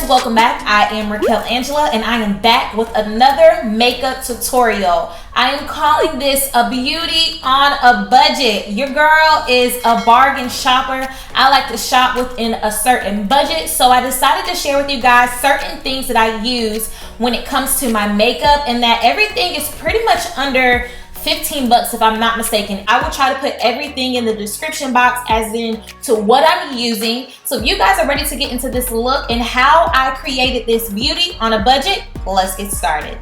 guys, welcome back. I am Riquel and I am back with another makeup tutorial. I am calling this a beauty on a budget. Your girl is a bargain shopper. I like to shop within a certain budget, so I decided to share with you guys certain things that I use when it comes to my makeup, and that everything is pretty much under 15 bucks if I'm not mistaken. I will try to put everything in the description box as in to what I'm using. So if you guys are ready to get into this look and how I created this beauty on a budget, let's get started.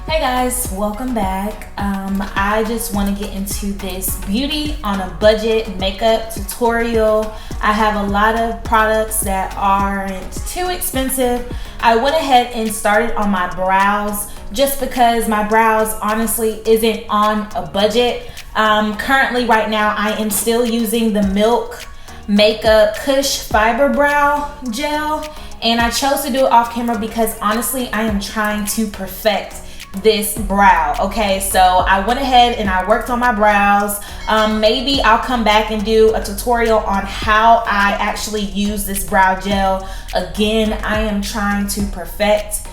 Hey guys, welcome back. I just want to get into this beauty on a budget makeup tutorial. I have a lot of products that aren't too expensive. I went ahead and started on my brows just because my brows honestly isn't on a budget. Currently right now I am still using the Milk Makeup Kush Fiber Brow Gel, and I chose to do it off camera because honestly I am trying to perfect this brow. Okay, so I went ahead and I worked on my brows. Maybe I'll come back and do a tutorial on how I actually use this brow gel. Again, I am trying to perfect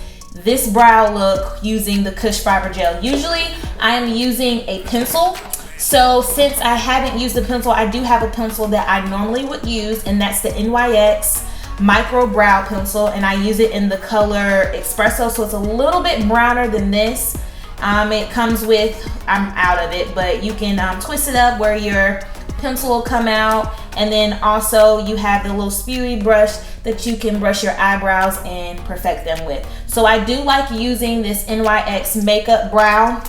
this brow look using the Kush Fiber Gel. Usually I am using a pencil. So since I haven't used the pencil, I do have a pencil that I normally would use, and that's the NYX Micro Brow Pencil, and I use it in the color Espresso, so it's a little bit browner than this. It comes with, I'm out of it, but you can twist it up where your pencil will come out, and then also you have the little spewy brush that you can brush your eyebrows and perfect them with. So I do like using this NYX Makeup Brow,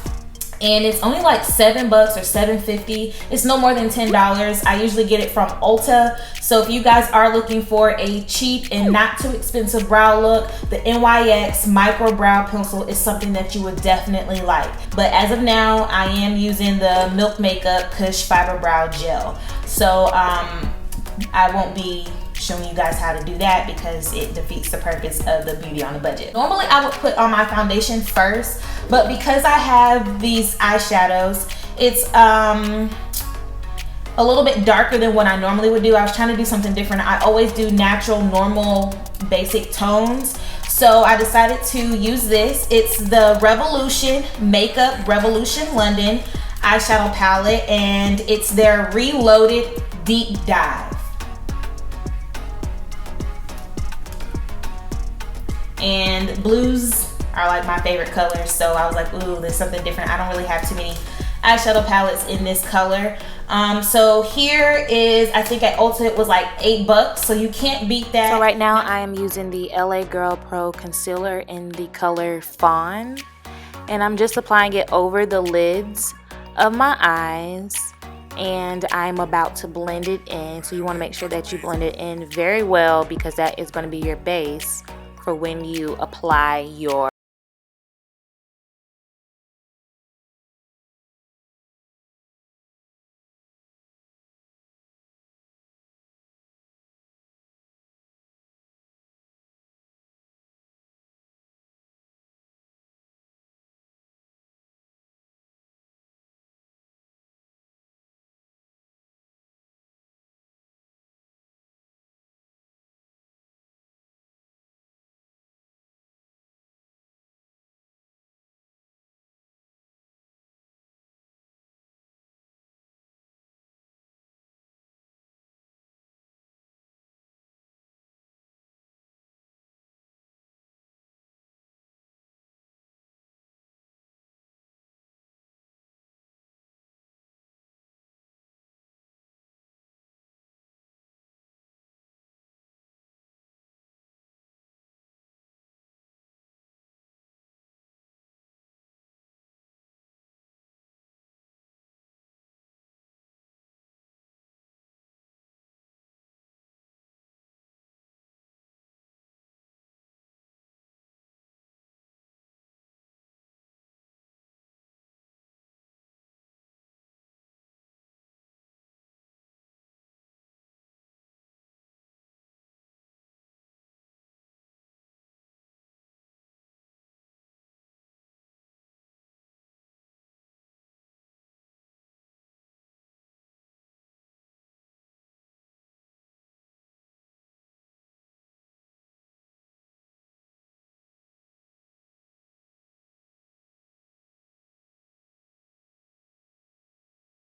and it's only like $7 or $7.50. It's no more than $10. I usually get it from Ulta. So if you guys are looking for a cheap and not too expensive brow look, the NYX Micro Brow Pencil is something that you would definitely like. But as of now, I am using the Milk Makeup Kush Fiber Brow Gel. So I won't be showing you guys how to do that because it defeats the purpose of the beauty on a budget. Normally I would put on my foundation first, but because I have these eyeshadows, it's a little bit darker than what I normally would do. I was trying to do something different. I always do natural, normal, basic tones. So I decided to use this. It's the Revolution Makeup Revolution London eyeshadow palette, and it's their Reloaded Deep Dive. And blues are like my favorite colors, so I was like, ooh, there's something different. I don't really have too many eyeshadow palettes in this color. So here is, I think at Ulta it was like $8, so you can't beat that. So right now I am using the LA Girl Pro Concealer in the color Fawn, and I'm just applying it over the lids of my eyes, and I'm about to blend it in. So you want to make sure that you blend it in very well because that is going to be your base for when you apply your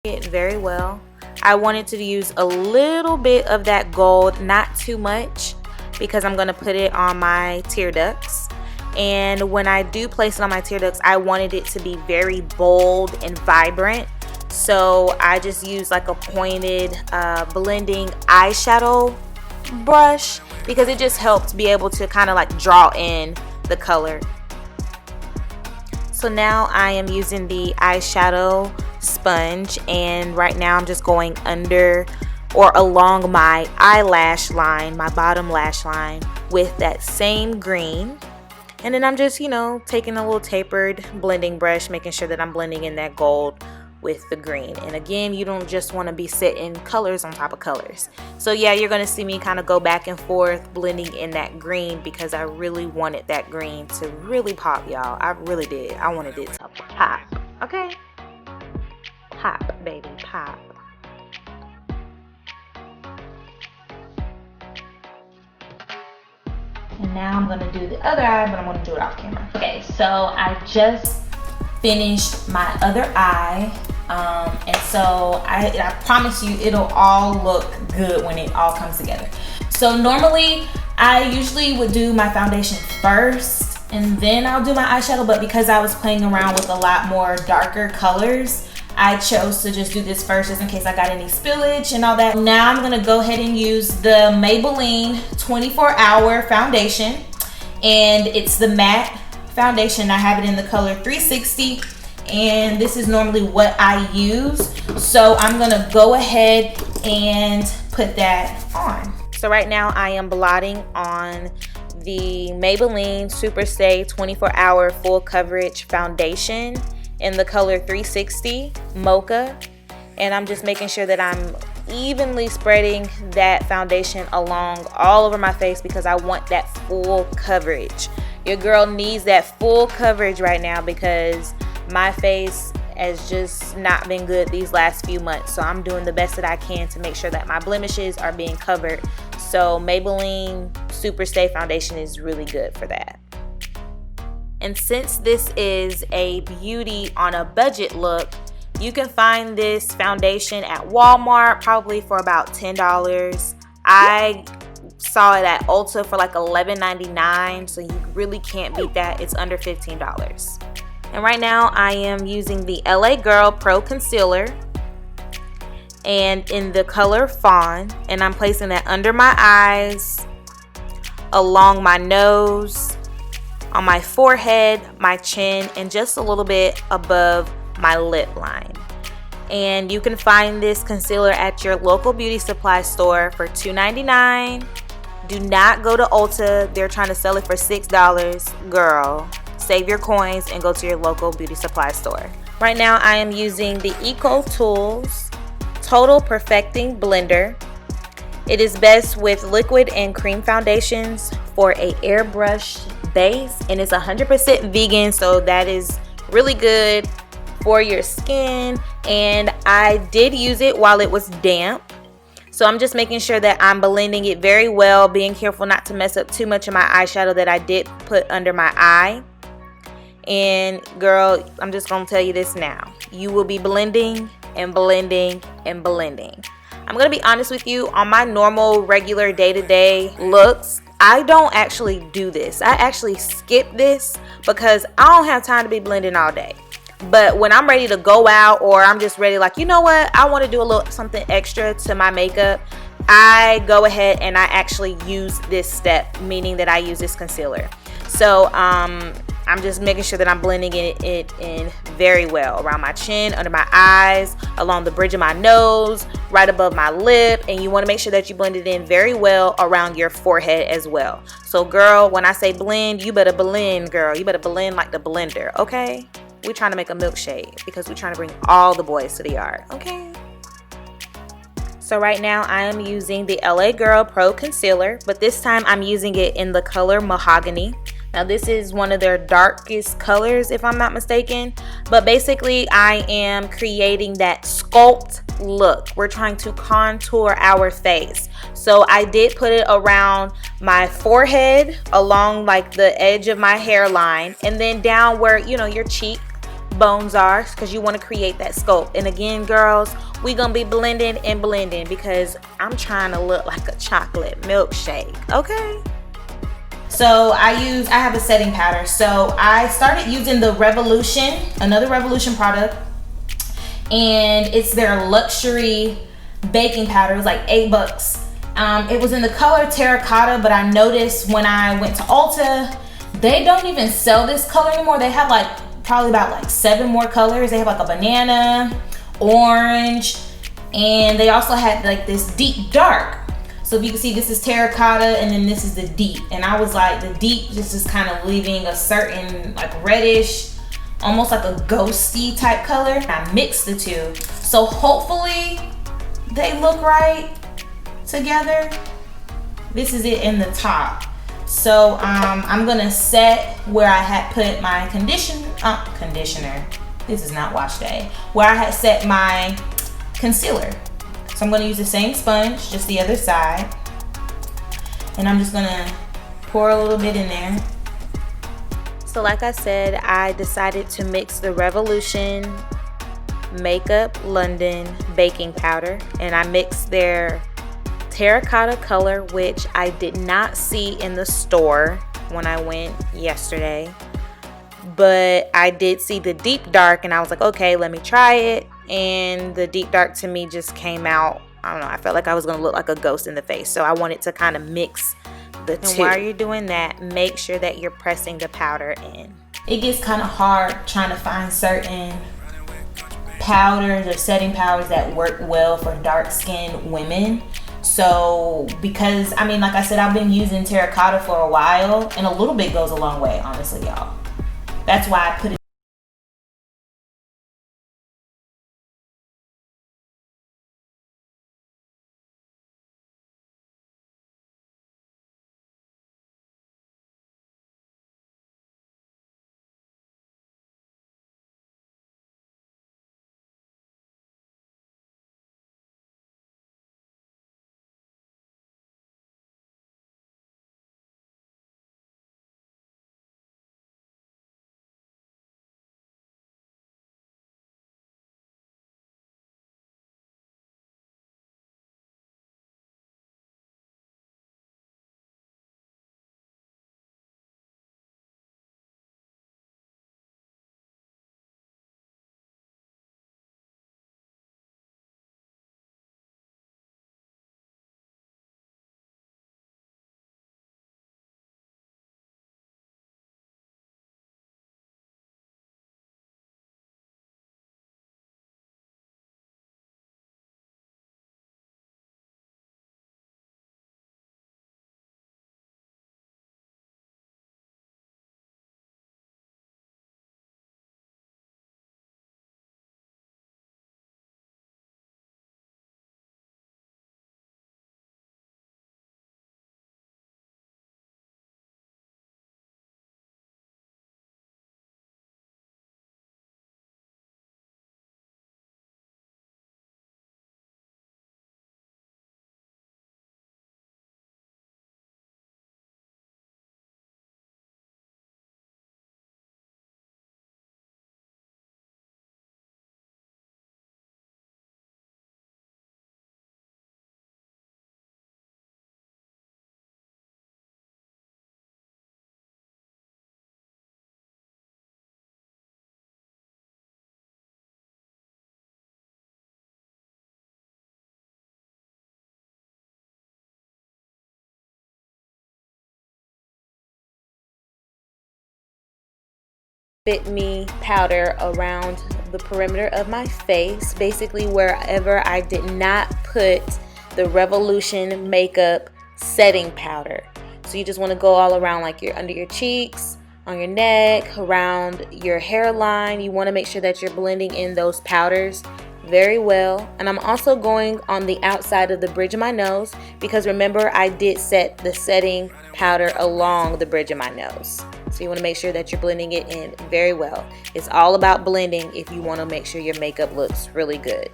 it very well. I wanted to use a little bit of that gold, not too much, because I'm going to put it on my tear ducts. And when I do place it on my tear ducts, I wanted it to be very bold and vibrant. So I just used like a pointed blending eyeshadow brush, because it just helped be able to kind of like draw in the color. So now I am using the eyeshadow sponge, and right now I'm just going under or along my eyelash line, my bottom lash line, with that same green. And then I'm just, you know, taking a little tapered blending brush, making sure that I'm blending in that gold with the green. And again, you don't just want to be setting colors on top of colors. So yeah, you're going to see me kind of go back and forth blending in that green, because I really wanted that green to really pop, y'all. I really did. I wanted it to pop. Okay? Pop, baby, pop. And now I'm going to do the other eye, but I'm going to do it off camera. Okay, so I just finished my other eye. And so I promise you it'll all look good when it all comes together. So normally I usually would do my foundation first and then I'll do my eyeshadow, but because I was playing around with a lot more darker colors, I chose to just do this first, just in case I got any spillage and all that. Now I'm gonna go ahead and use the Maybelline 24-hour foundation, and it's the matte foundation. I have it in the color 360, and this is normally what I use. So I'm gonna go ahead and put that on. So right now I am blotting on the Maybelline Superstay 24-hour full coverage foundation in the color 360 Mocha, and I'm just making sure that I'm evenly spreading that foundation along all over my face, because I want that full coverage. Your girl needs that full coverage right now, because my face has just not been good these last few months. So I'm doing the best that I can to make sure that my blemishes are being covered. So Maybelline Superstay foundation is really good for that. And since this is a beauty on a budget look, you can find this foundation at Walmart probably for about $10. I saw it at Ulta for like $11.99, so you really can't beat that. It's under $15. And right now I am using the LA Girl Pro Concealer, and in the color Fawn, and I'm placing that under my eyes, along my nose, on my forehead, my chin, and just a little bit above my lip line. And you can find this concealer at your local beauty supply store for $2.99. Do not go to Ulta. They're trying to sell it for $6. Girl, save your coins and go to your local beauty supply store. Right now I am using the Eco Tools Total Perfecting Blender. It is best with liquid and cream foundations for a airbrush base, and it's 100% vegan, so that is really good for your skin. And I did use it while it was damp, so I'm just making sure that I'm blending it very well, being careful not to mess up too much of my eyeshadow that I did put under my eye. And girl, I'm just gonna tell you this now, you will be blending and blending and blending. I'm gonna be honest with you, on my normal regular day-to-day looks, I don't actually do this. I actually skip this because I don't have time to be blending all day. But when I'm ready to go out, or I'm just ready, like, you know what, I want to do a little something extra to my makeup, I go ahead and I actually use this step, meaning that I use this concealer. So I'm just making sure that I'm blending it in very well around my chin, under my eyes, along the bridge of my nose, right above my lip. And you want to make sure that you blend it in very well around your forehead as well. So girl, when I say blend, you better blend, girl. You better blend like the blender, okay? We're trying to make a milkshake because we're trying to bring all the boys to the yard, okay? So right now I am using the LA Girl Pro Concealer, but this time I'm using it in the color Mahogany. Now this is one of their darkest colors, if I'm not mistaken, but basically I am creating that sculpt look. We're trying to contour our face. So I did put it around my forehead, along like the edge of my hairline, and then down where, you know, your cheek cheekbones are, because you want to create that sculpt. And again, girls, we gonna be blending and blending because I'm trying to look like a chocolate milkshake, okay? So I have a setting powder. So I started using the Revolution, another Revolution product, and it's their luxury baking powder. It was like $8. It was in the color Terra, Cotta, but I noticed when I went to Ulta, they don't even sell this color anymore. They have like probably about like 7 more colors. They have like a banana, orange, and they also had like this deep dark. So if you can see, this is Terra, Cotta, and then this is the deep. And I was like, the deep just is kind of leaving a certain like reddish, almost like a ghosty type color. I mixed the two. So hopefully they look right together. This is it in the top. So I'm gonna set where I had put my conditioner. This is not wash day. Where I had set my concealer. So I'm gonna use the same sponge, just the other side. And I'm just gonna pour a little bit in there. So like I said, I decided to mix the Revolution Makeup London baking powder, and I mixed their terracotta color, which I did not see in the store when I went yesterday, but I did see the deep dark, and I was like, okay, let me try it. And the deep dark to me just came out, I don't know, I felt like I was gonna look like a ghost in the face, so I wanted to kind of mix the two. And while you're doing that, make sure that you're pressing the powder in. It gets kind of hard trying to find certain powders or setting powders that work well for dark-skinned women. So because, I mean, like I said, I've been using terracotta for a while, and a little bit goes a long way, honestly, y'all. That's why I put it. FITMe powder around the perimeter of my face, basically wherever I did not put the Revolution makeup setting powder. So you just want to go all around, like your under your cheeks, on your neck, around your hairline. You want to make sure that you're blending in those powders very well. And I'm also going on the outside of the bridge of my nose, because remember, I did set the setting powder along the bridge of my nose. So you want to make sure that you're blending it in very well. It's all about blending if you want to make sure your makeup looks really good.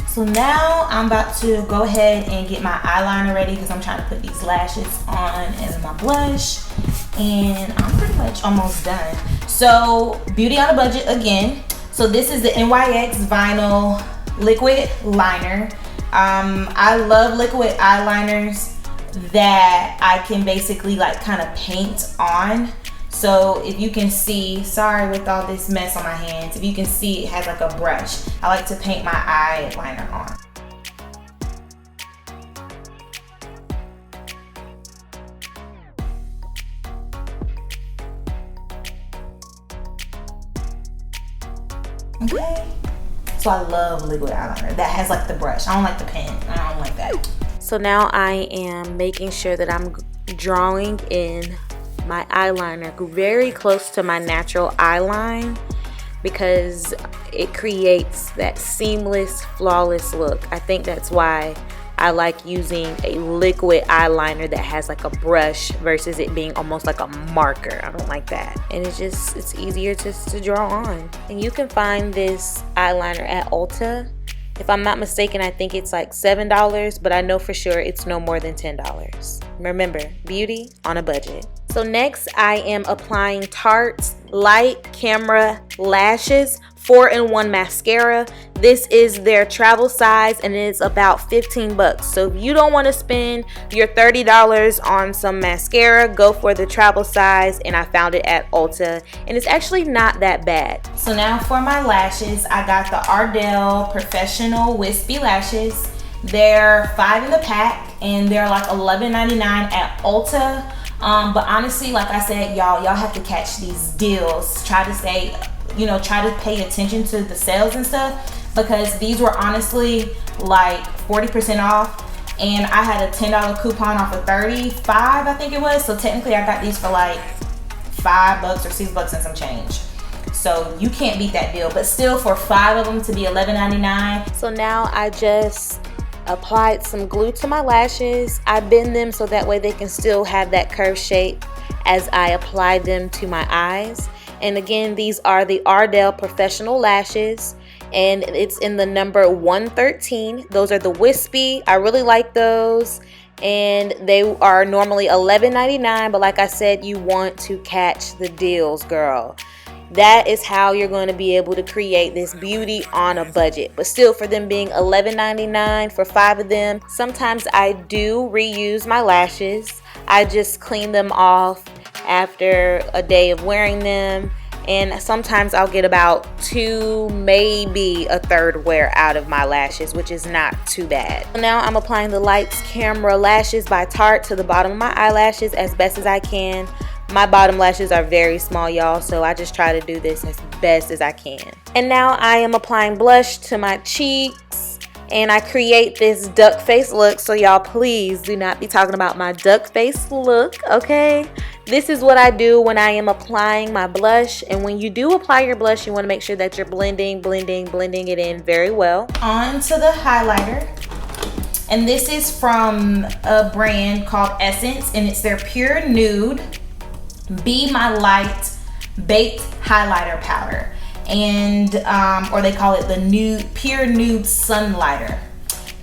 So now I'm about to go ahead and get my eyeliner ready, because I'm trying to put these lashes on and my blush, and I'm pretty much almost done. So beauty on a budget again. So this is the NYX Vinyl Liquid Liner. I love liquid eyeliners that I can basically like kind of paint on. So if you can see, sorry with all this mess on my hands, if you can see, it has like a brush. I like to paint my eyeliner on. Okay. So I love liquid eyeliner that has like the brush. I don't like the pen. I don't like that. So now I am making sure that I'm drawing in my eyeliner very close to my natural eye line, because it creates that seamless, flawless look. I think that's why I like using a liquid eyeliner that has like a brush versus it being almost like a marker. I don't like that. And it's easier to draw on. And you can find this eyeliner at Ulta. If I'm not mistaken, I think it's like $7, but I know for sure it's no more than $10. Remember, beauty on a budget. So next I am applying Tarte's Light Camera Lashes 4-in-1 mascara. This is their travel size and it's about 15 bucks. So if you don't want to spend your $30 on some mascara, go for the travel size, and I found it at Ulta and it's actually not that bad. So now for my lashes, I got the Ardell Professional Wispy Lashes. They're 5 in the pack and they're like $11.99 at Ulta. But honestly, like I said, y'all have to catch these deals. Try to stay, try to pay attention to the sales and stuff, because these were honestly like 40% off, and I had a $10 coupon off of 35, I think it was. So technically I got these for like $5 or $6 and some change. So you can't beat that deal, but still for 5 of them to be $11.99. So now I just applied some glue to my lashes. I bend them so that way they can still have that curved shape as I apply them to my eyes. And again, these are the Ardell Professional Lashes and it's in the number 113. Those are the wispy. I really like those, and they are normally $11.99, but like I said, you want to catch the deals, girl. That is how you're going to be able to create this beauty on a budget. But still, for them being $11.99 for 5 of them, sometimes I do reuse my lashes. I just clean them off after a day of wearing them. And sometimes I'll get about 2, maybe a third wear out of my lashes, which is not too bad. Now I'm applying the Lights Camera Lashes by Tarte to the bottom of my eyelashes as best as I can. My bottom lashes are very small, y'all, so I just try to do this as best as I can. And now I am applying blush to my cheeks, and I create this duck face look. So y'all, please do not be talking about my duck face look, okay? This is what I do when I am applying my blush. And when you do apply your blush, you want to make sure that you're blending it in very well. On to the highlighter. And this is from a brand called Essence, and it's their Pure Nude Be My Light Baked Highlighter Powder, and or they call it the Pure Nude Sunlighter.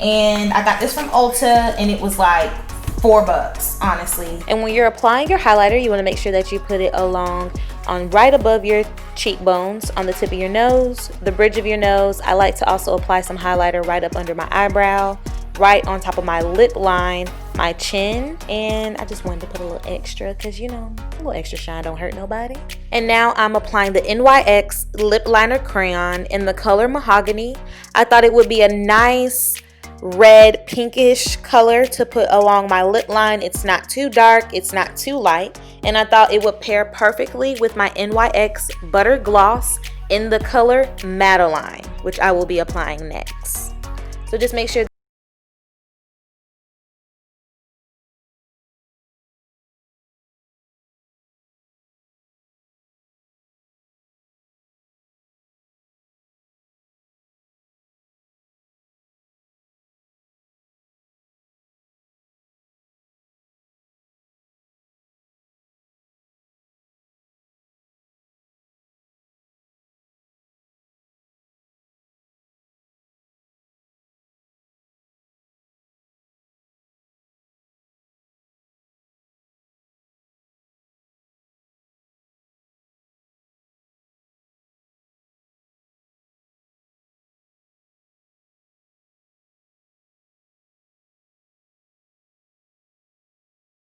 And I got this from Ulta and it was like $4, honestly. And when you're applying your highlighter, you want to make sure that you put it along on right above your cheekbones, on the tip of your nose, the bridge of your nose. I like to also apply some highlighter right up under my eyebrow, right on top of my lip line, my chin, and I just wanted to put a little extra because, you know, a little extra shine don't hurt nobody. And now I'm applying the NYX lip liner crayon in the color Mahogany. I thought it would be a nice red pinkish color to put along my lip line. It's not too dark, it's not too light, and I thought it would pair perfectly with my NYX Butter Gloss in the color Maybelline, which I will be applying next. So just make sure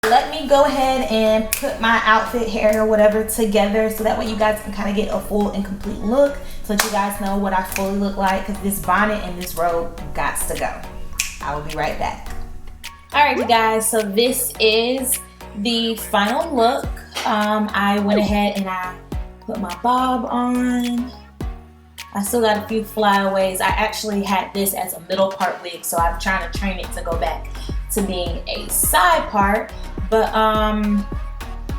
Let me go ahead and put my outfit, hair, or whatever together so that way you guys can kind of get a full and complete look, so that you guys know what I fully look like, because this bonnet and this robe got to go. I will be right back. Alright you guys, so this is the final look. I went ahead and I put my bob on. I still got a few flyaways. I actually had this as a middle part wig, so I'm trying to train it to go back to being a side part. But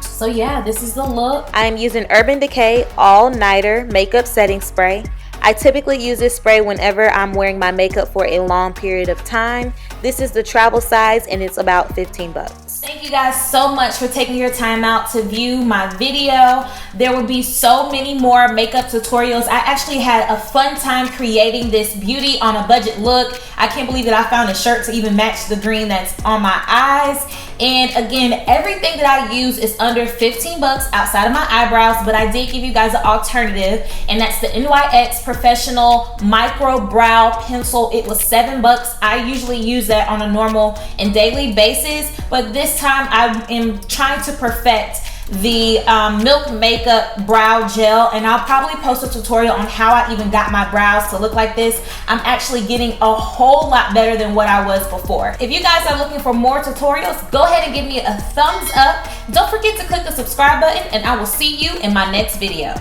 so yeah, this is the look. I'm using Urban Decay All Nighter Makeup Setting Spray. I typically use this spray whenever I'm wearing my makeup for a long period of time. This is the travel size and it's about 15 bucks. Thank you guys so much for taking your time out to view my video. There will be so many more makeup tutorials. I actually had a fun time creating this beauty on a budget look. I can't believe that I found a shirt to even match the green that's on my eyes. And again, everything that I use is under 15 bucks outside of my eyebrows, but I did give you guys an alternative, and that's the NYX Professional Micro Brow Pencil. It was 7 bucks. I usually use that on a normal and daily basis, but this time I am trying to perfect the Milk Makeup Brow Gel, and I'll probably post a tutorial on how I even got my brows to look like this. I'm actually getting a whole lot better than what I was before. If you guys are looking for more tutorials, go ahead and give me a thumbs up. Don't forget to click the subscribe button, and I will see you in my next video.